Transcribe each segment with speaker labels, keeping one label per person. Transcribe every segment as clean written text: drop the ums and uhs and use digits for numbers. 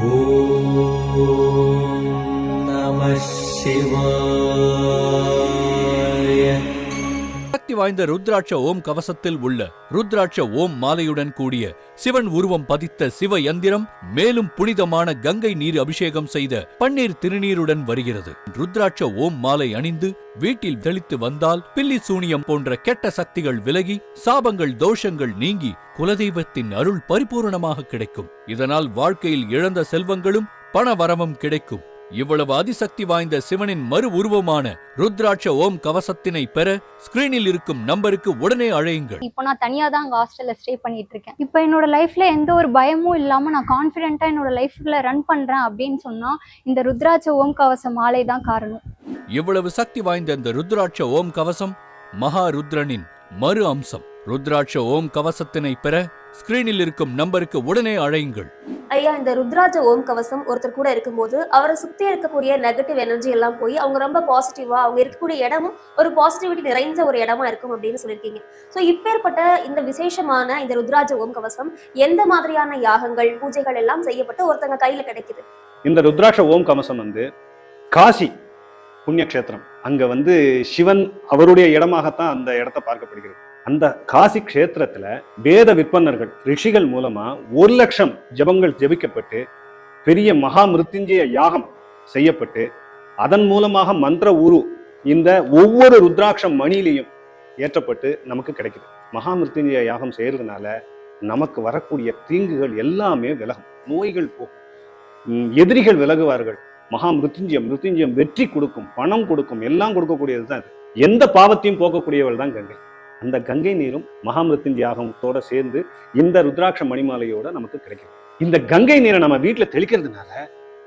Speaker 1: ஓம் நம சிவாய.
Speaker 2: சக்தி வாய்ந்த ருத்ராட்ச ஓம் கவசத்தில் உள்ள ருத்ராட்ச ஓம் மாலையுடன் கூடிய சிவன் உருவம் பதித்த சிவ யந்திரம் மேலும் புனிதமான கங்கை நீர் அபிஷேகம் செய்த பன்னீர் திருநீருடன் வருகிறது. ருத்ராட்ச ஓம் மாலை அணிந்து வீட்டில் தெளித்து வந்தால் பில்லி சூனியம் போன்ற கெட்ட சக்திகள் விலகி சாபங்கள் தோஷங்கள் நீங்கி குலதெய்வத்தின் அருள் பரிபூரணமாக கிடைக்கும். இதனால் வாழ்க்கையில் இழந்த செல்வங்களும் பண வரவும் கிடைக்கும். இவ்வளவு அதிசக்தி வாய்ந்த சிவனின் மறு உருவமான ருத்ராட்ச ஓம் கவசத்தினை பெற ஸ்கிரீனில் இருக்கும் நம்பருக்கு உடனே அழையுங்கள்.
Speaker 3: இப்போ நான் தனியா தான் அங்க ஹாஸ்டல்ல ஸ்டே பண்ணிட்டு இருக்கேன். இப்போ என்னோட லைஃப்ல எந்த ஒரு பயமும் இல்லாம நான் கான்பிடென்ட்டா என்னோட லைஃப்ல ரன் பண்றேன் அப்படின்னு சொன்னா இந்த ருத்ராட்ச ஓம் கவச மாலை தான் காரணம்.
Speaker 2: இவ்வளவு சக்தி வாய்ந்த இந்த ருத்ராட்ச ஓம் கவசம் மகா ருத்ரனின் மறு அம்சம். ருத்ராட்ச ஓம் கவசத்தினை பெற ஸ்கிரீனில் இருக்கும் நம்பருக்கு உடனே அழையுங்கள்.
Speaker 4: ஐயா, இந்த ருத்ராட்ச ஓம் கவசம் ஒருத்தர் கூட இருக்கும்போது அவரை சுத்தி இருக்கக்கூடிய நெகட்டிவ் எனர்ஜி எல்லாம் போய் அவங்க ரொம்ப பாசிட்டிவா, அவங்க இருக்கக்கூடிய இடமும் ஒரு பாசிட்டிவிட்டி நிறைந்த ஒரு இடமா இருக்கும் அப்படின்னு சொல்லியிருக்கீங்க. ஸோ இப்பேற்பட்ட இந்த விசேஷமான இந்த ருத்ராட்ச ஓம் கவசம் எந்த மாதிரியான யாகங்கள் பூஜைகள் எல்லாம் செய்யப்பட்டு ஒருத்தங்க கையில கிடைக்குது?
Speaker 5: இந்த ருத்ராட்ச ஓம் கவசம் காசி புண்ணியக்ஷேத்திரம், அங்க சிவன் அவருடைய இடமாகத்தான் அந்த இடத்தை பார்க்கப்படுகிறது. அந்த காசி கஷேத்திரத்துல வேத விற்பனர்கள் ரிஷிகள் மூலமா 1,00,000 ஜபங்கள் ஜபிக்கப்பட்டு பெரிய மகா மிருத்யுஞ்சய யாகம் செய்யப்பட்டு அதன் மூலமாக மந்திர உரு இந்த ஒவ்வொரு ருத்ராட்சம் மணியிலையும் ஏற்றப்பட்டு நமக்கு கிடைக்குது. மகா மிருத்யுஞ்சய யாகம் செய்யறதுனால நமக்கு வரக்கூடிய தீங்குகள் எல்லாமே விலகும், நோய்கள் போகும், எதிரிகள் விலகுவார்கள். மகா மிருத்யுஞ்சயம் வெற்றி கொடுக்கும், பணம் கொடுக்கும், எல்லாம் கொடுக்கக்கூடியது தான் இது. எந்த பாவத்தையும் போக்கக்கூடியவள் தான் கங்கை. அந்த கங்கை நீரும் மகாமிருத்யுஞ்சய யாகத்தோட சேர்ந்து இந்த ருத்ராட்ச மணிமாலையோட நமக்கு கிடைக்கும். இந்த கங்கை நீரை நம்ம வீட்டுல தெளிக்கிறதுனால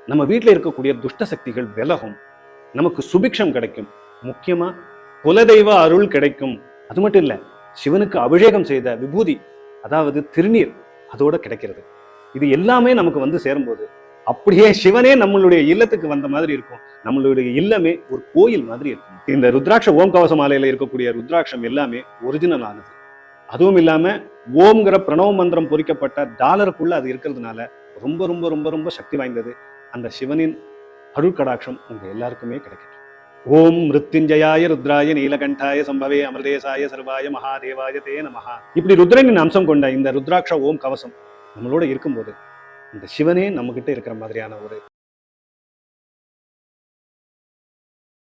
Speaker 5: நம்ம வீட்டுல இருக்கக்கூடிய துஷ்ட சக்திகள் விலகும், நமக்கு சுபிக்ஷம் கிடைக்கும், முக்கியமா குலதெய்வ அருள் கிடைக்கும். அது மட்டும் இல்ல, சிவனுக்கு அபிஷேகம் செய்த விபூதி அதாவது திருநீர் அதோட கிடைக்கிறது. இது எல்லாமே நமக்கு சேரும்போது அப்படியே சிவனே நம்மளுடைய இல்லத்துக்கு வந்த மாதிரி இருக்கும். நம்மளுடைய இல்லமே ஒரு கோயில் மாதிரி இருக்கும். இந்த ருத்ராட்ச ஓம் கவச மாலையில இருக்கக்கூடிய ருத்ராட்சம் எல்லாமே ஒரிஜினல் ஆனது. அதுவும் இல்லாம ஓம்ங்கிற பிரணவ மந்திரம் பொறிக்கப்பட்ட டாலருக்குள்ள அது இருக்கிறதுனால ரொம்ப ரொம்ப ரொம்ப ரொம்ப சக்தி வாய்ந்தது. அந்த சிவனின் அருள் கடாட்சம் உங்க எல்லாருக்குமே கிடைக்கும். ஓம் மிருத்யுஞ்சயாய ருத்ராய நீலகண்டாய சம்பவே அமிர்தேசாய சர்வாய மகாதேவாய தே நமஹா. இப்படி ருத்ரனின் அம்சம் கொண்ட இந்த ருத்ராட்ச ஓம் கவசம் நம்மளோட இருக்கும்போது இந்த சிவனே நம்ம கிட்ட இருக்கிற மாதிரியான ஒரு